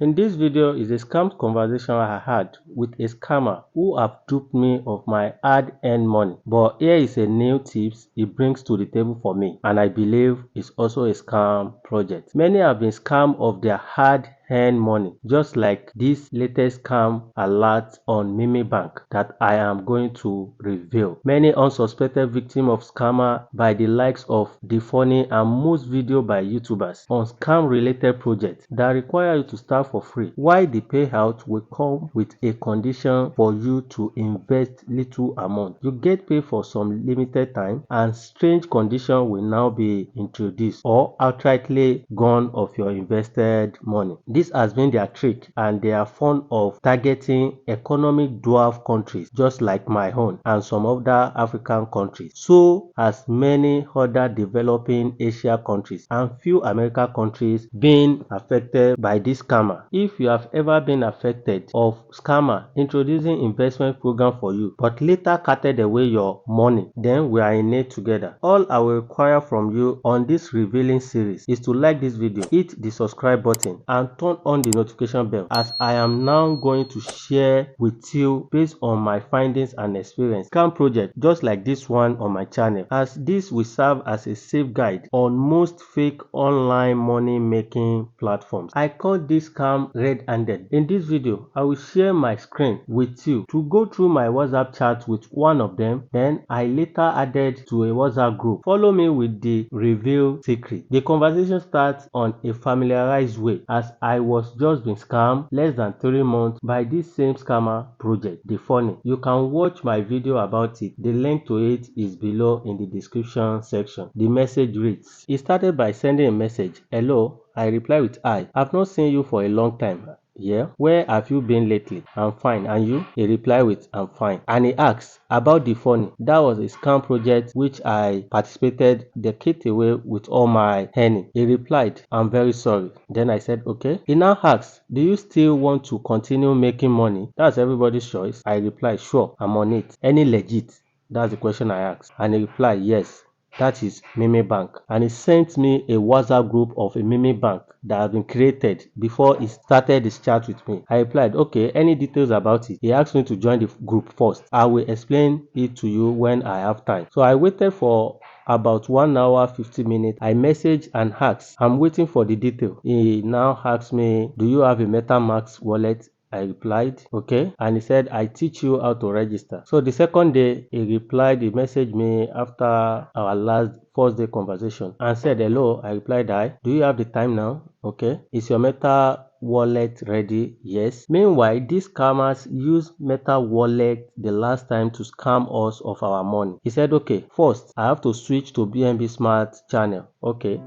In this video is a scam conversation I had with a scammer who have duped me of my hard-earned money. But here is a new tips he brings to the table for me, and I believe it's also a scam project. Many have been scammed of their hard-earned money, just like this latest scam alert on MeMeBank that I am going to reveal. Many unsuspected victims of scammer by the likes of the funny and most video by YouTubers on scam-related projects that require you to start for free, while the payout will come with a condition for you to invest little amount. You get paid for some limited time, and strange condition will now be introduced or outrightly gone of your invested money. This has been their trick, and they are fond of targeting economic dwarf countries just like my own and some other African countries, so as many other developing Asia countries and few American countries being affected by this scammer. If you have ever been affected of scammer introducing investment program for you but later carted away your money, then we are in it together. All I will require from you on this revealing series is to like this video, hit the subscribe button and turn on the notification bell, as I am now going to share with you based on my findings and experience scam project just like this one on my channel, as this will serve as a safe guide on most fake online money making platforms. I call this scam red-handed. In this video, I will share my screen with you to go through my WhatsApp chat with one of them. Then I later added to a WhatsApp group. Follow me with the reveal secret. The conversation starts on a familiarized way, as I was just been scammed less than 3 months by this same scammer project. The funny, you can watch my video about it. The link to it is below in the description section. The message reads: he started by sending a message. Hello, I reply with hi. I've not seen you for a long time. Yeah, where have you been lately? I'm fine. And you? He replied with I'm fine. And he asks about the funny. That was a scam project which I participated. They kicked away with all my earning. He replied, I'm very sorry. Then I said, okay. He now asks, do you still want to continue making money? That's everybody's choice. I replied, sure, I'm on it. Any legit? That's the question I asked. And he replied, yes. That is MeMeBank. And he sent me a WhatsApp group of a MeMeBank that has been created before he started his chat with me. I replied, okay, any details about it? He asked me to join the group first. I will explain it to you when I have time. So I waited for about 1 hour 50 minutes. I messaged and asked, I'm waiting for the detail. He now asked me, do you have a MetaMask wallet? I replied, okay. And he said, I teach you how to register. So the second day, he replied, he messaged me after our last first day conversation and said, hello. I replied, hi. Do you have the time now? Okay. Is your Meta wallet ready? Yes. Meanwhile, these scammers used Meta wallet the last time to scam us of our money. He said, okay, first, I have to switch to BNB Smart channel. Okay.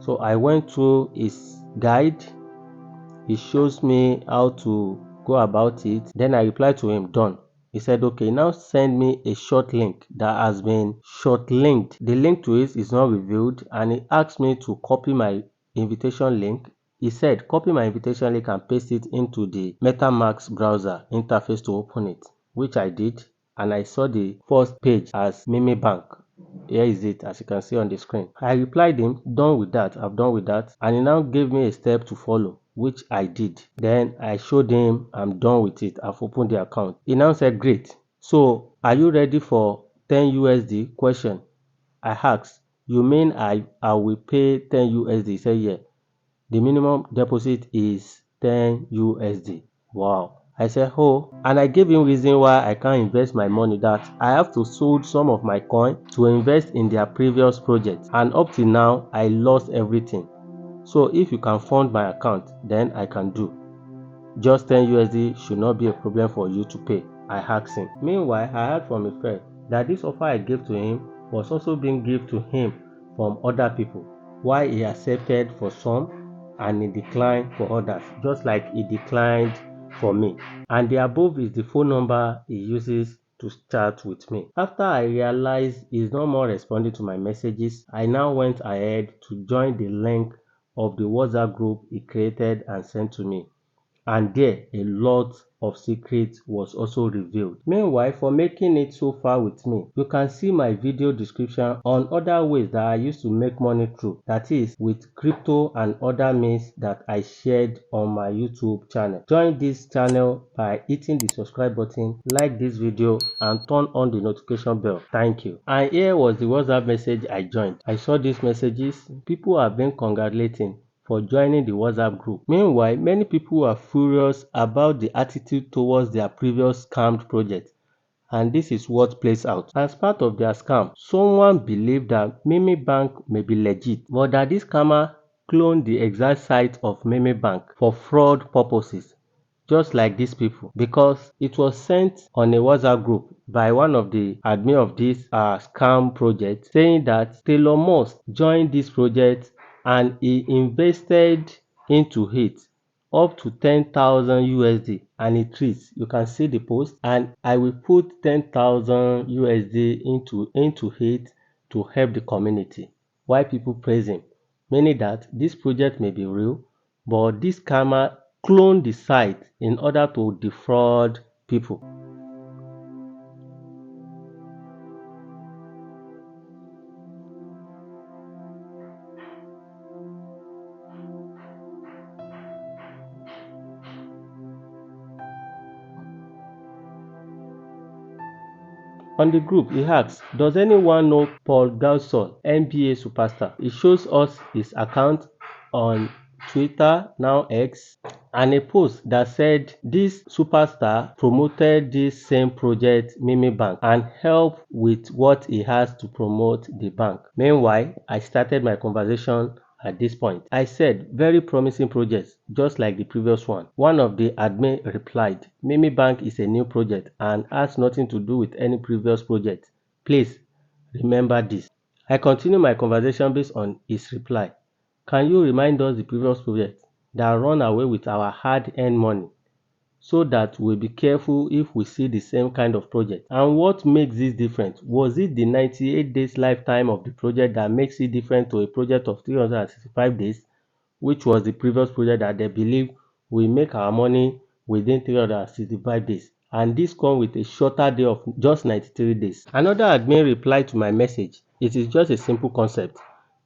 So I went through his guide. He shows me how to go about it. Then I replied to him, done. He said, okay, now send me a short link that has been short linked. The link to it is not revealed, and he asked me to copy my invitation link. He said, copy my invitation link and paste it into the MetaMask browser interface to open it, which I did, and I saw the first page as MeMeBank. Here is it, as you can see on the screen. I replied him, done with that, I've done with that, and he now gave me a step to follow, which I did. Then I showed him I'm done with it, I've opened the account. He now said, great, so are you ready for 10 USD? Question. I asked, you mean I will pay 10 USD? He said, yeah. The minimum deposit is 10 USD. Wow. I said, oh, and I gave him reason why I can't invest my money, that I have to sold some of my coin to invest in their previous project, and up till now I lost everything. So if you can fund my account, then I can do. Just 10 USD should not be a problem for you to pay, I asked him. Meanwhile, I heard from a friend that this offer I gave to him was also being given to him from other people, why he accepted for some and he declined for others, just like he declined for me. And the above is the phone number he uses to chat with me. After I realized he's no more responding to my messages, I now went ahead to join the link of the WhatsApp group he created and sent to me. and there a lot of secrets was also revealed. Meanwhile, for making it so far with me, you can see my video description on other ways that I used to make money through, that is with crypto and other means that I shared on my YouTube channel. Join this channel by hitting the subscribe button, like this video and turn on the notification bell. Thank you. And here was the WhatsApp message I joined. I saw these messages. People have been congratulating for joining the WhatsApp group. Meanwhile, many people are furious about the attitude towards their previous scammed project, and this is what plays out. As part of their scam, someone believed that MeMeBank may be legit, but that this scammer cloned the exact site of MeMeBank for fraud purposes, just like these people, because it was sent on a WhatsApp group by one of the admin of this scam project, saying that Taylor Musk joined this project and he invested into it up to 10,000 USD, and it reads, you can see the post, and I will put 10,000 USD into it to help the community. Why people praise him? Meaning that this project may be real, but this scammer cloned the site in order to defraud people. On the group, he asks, does anyone know Paul Gasol, NBA superstar? He shows us his account on Twitter, now X, and a post that said this superstar promoted this same project, MeMeBank, and helped with what he has to promote the bank. Meanwhile, I started my conversation at this point. I said, very promising projects, just like the previous one. One of the admin replied, MeMeBank is a new project and has nothing to do with any previous project. Please remember this. I continue my conversation based on his reply. Can you remind us the previous project that run away with our hard-earned money, so that we'll be careful if we see the same kind of project? And what makes this different? Was it the 98 days lifetime of the project that makes it different to a project of 365 days, which was the previous project that they believe we make our money within 365 days? And this comes with a shorter day of just 93 days. Another admin replied to my message, it is just a simple concept.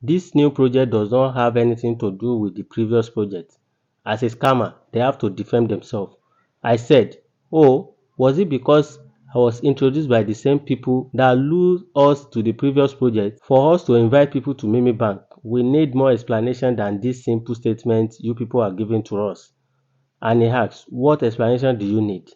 This new project does not have anything to do with the previous project. As a scammer, they have to defend themselves. I said, oh, was it because I was introduced by the same people that lured us to the previous project for us to invite people to MeMeBank? We need more explanation than this simple statement you people are giving to us. And he asked, what explanation do you need?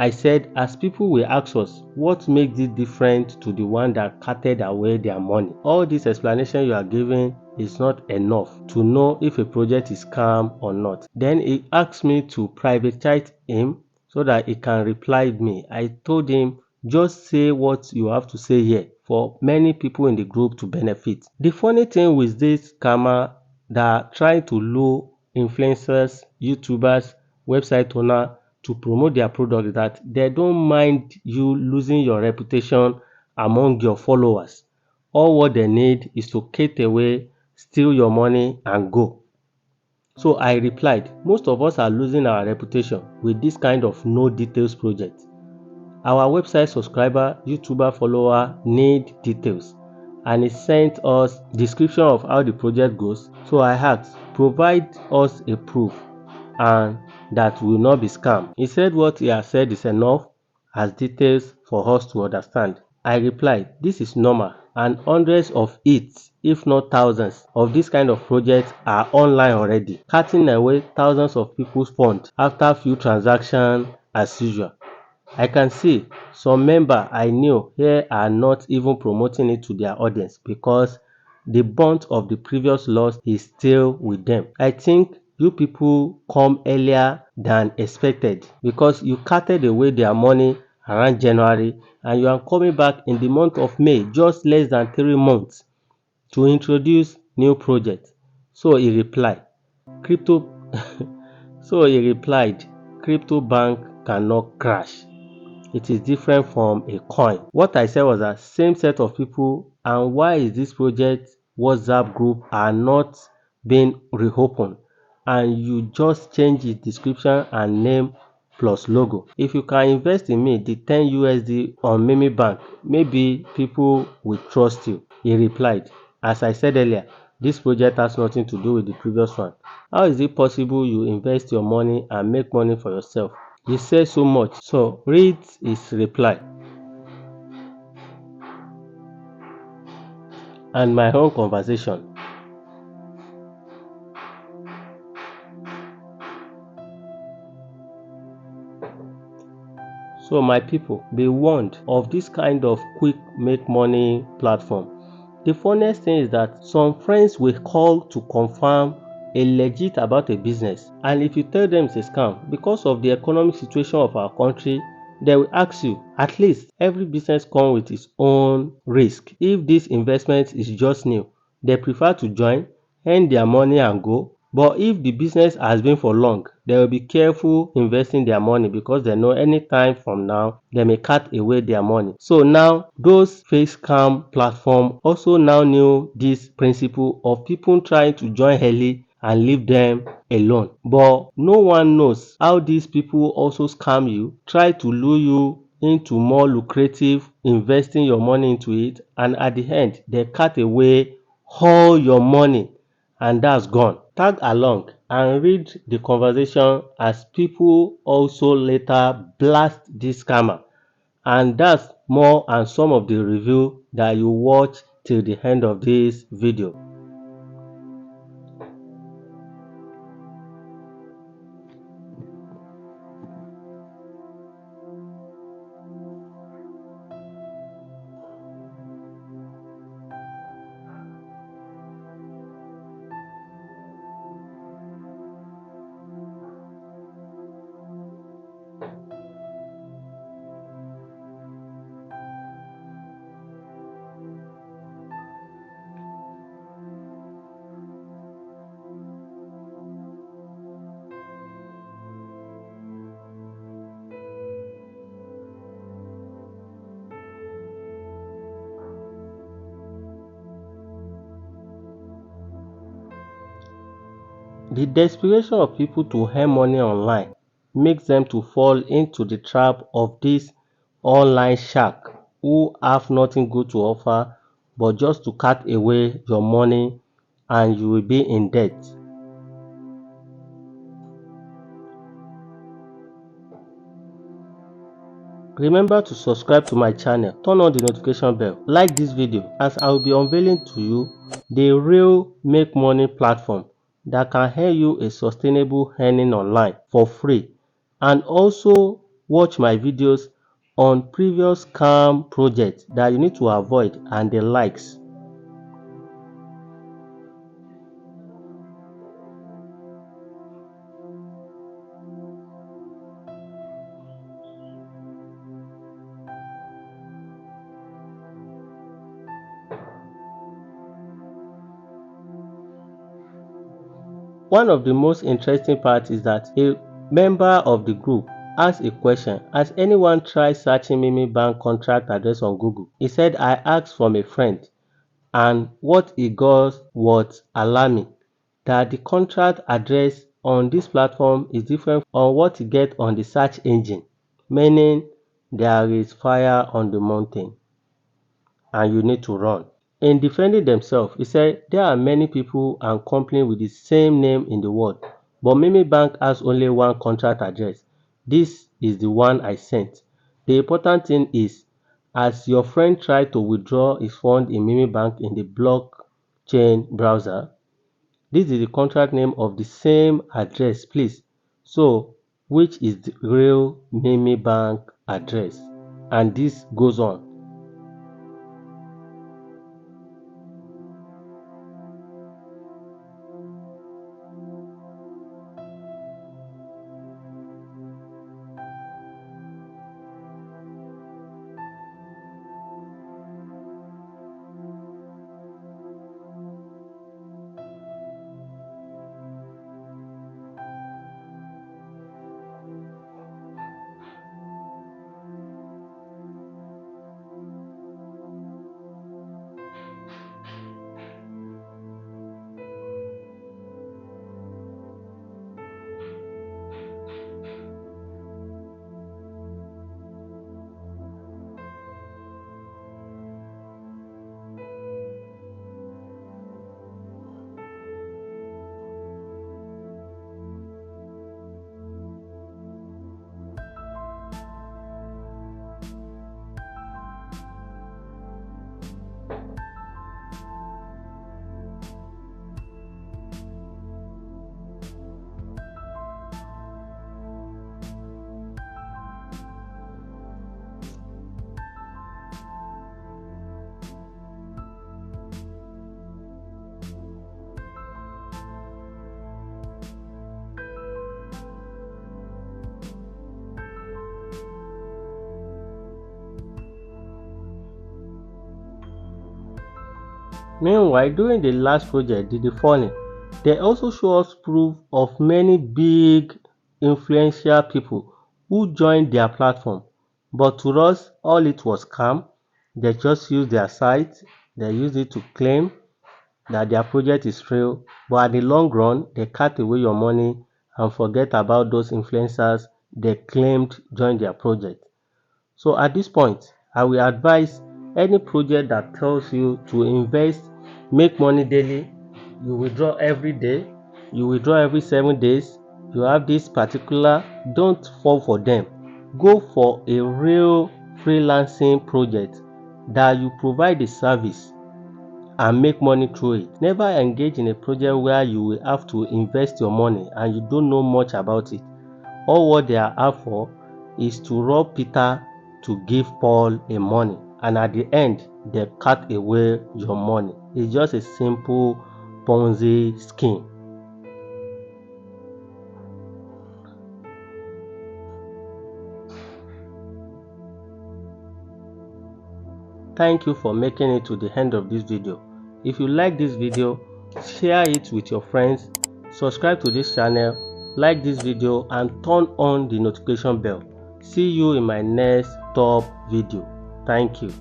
I said, as people will ask us, what makes it different to the one that carted away their money? All this explanation you are giving is not enough to know if a project is scam or not. Then he asked me to private chat him so that he can reply me. I told him, just say what you have to say here for many people in the group to benefit. The funny thing with this scammer that are trying to lure influencers, YouTubers, website owner to promote their product, that they don't mind you losing your reputation among your followers. All what they need is to get away, steal your money and go. So I replied, most of us are losing our reputation with this kind of no details project. Our website subscriber, YouTuber follower need details, and he sent us description of how the project goes. So I asked, provide us a proof and that will not be scam. He said what he has said is enough as details for us to understand. I replied, this is normal and hundreds of it, if not thousands, of this kind of projects are online already, cutting away thousands of people's funds after few transactions as usual. I can see some members I knew here are not even promoting it to their audience because the brunt of the previous loss is still with them. I think you people come earlier than expected because you carted away their money around January and you are coming back in the month of May, just less than 3 months, to introduce new project. So he replied, crypto so he replied, crypto bank cannot crash. It is different from a coin. What I said was that same set of people, and why is this project WhatsApp group are not being reopened? and you just change the description and name plus logo. If you can invest in me the 10 USD on MeMeBank, maybe people will trust you. He replied, as I said earlier, this project has nothing to do with the previous one. How is it possible you invest your money and make money for yourself? He said so much. So read his reply and my own conversation. So my people, be warned of this kind of quick make money platform. The funniest thing is that some friends will call to confirm a legit about a business, and if you tell them it's a scam because of the economic situation of our country, they will ask you, at least every business comes with its own risk. If this investment is just new, they prefer to join, earn their money and go. But if the business has been for long, they will be careful investing their money because they know anytime from now they may cut away their money. So now those fake scam platform also now knew this principle of people trying to join early and leave them alone. But no one knows how these people also scam you, try to lure you into more lucrative investing your money into it, and at the end they cut away all your money and that's gone. Tag along and read the conversation as people also later blast this scammer. And that's more and some of the review that you watch till the end of this video. The desperation of people to earn money online makes them to fall into the trap of this online shark who have nothing good to offer but just to cut away your money and you will be in debt. Remember to subscribe to my channel, turn on the notification bell, like this video as I will be unveiling to you the real make money platform that can help you a sustainable earning online for free, and also watch my videos on previous scam projects that you need to avoid and the likes. One of the most interesting parts is that a member of the group asked a question: has anyone tried searching MeMeBank contract address on Google? He said, I asked from a friend, and what he got was alarming, that the contract address on this platform is different from what you get on the search engine, meaning there is fire on the mountain and you need to run. In defending themselves, he said there are many people and companies with the same name in the world, but MeMeBank has only one contract address. This is the one I sent. The important thing is, as your friend tried to withdraw his fund in MeMeBank in the blockchain browser, this is the contract name of the same address, please. So, which is the real MeMeBank address? And this goes on. Meanwhile, during the last project, the funny, they also show us proof of many big influential people who joined their platform. But to us, all it was scam. They just used their site, they used it to claim that their project is real, but at the long run, they cut away your money and forget about those influencers they claimed joined their project. So at this point, I will advise any project that tells you to invest, make money daily, you withdraw every day, you withdraw every 7 days, you have this particular, don't fall for them. Go for a real freelancing project that you provide a service and make money through it. Never engage in a project where you will have to invest your money and you don't know much about it. All what they are out for is to rob Peter to give Paul a money, and at the end they cut away your money. It's just a simple Ponzi scheme. Thank you for making it to the end of this video. If you like this video, share it with your friends, subscribe to this channel, like this video and turn on the notification bell. See you in my next top video. Thank you.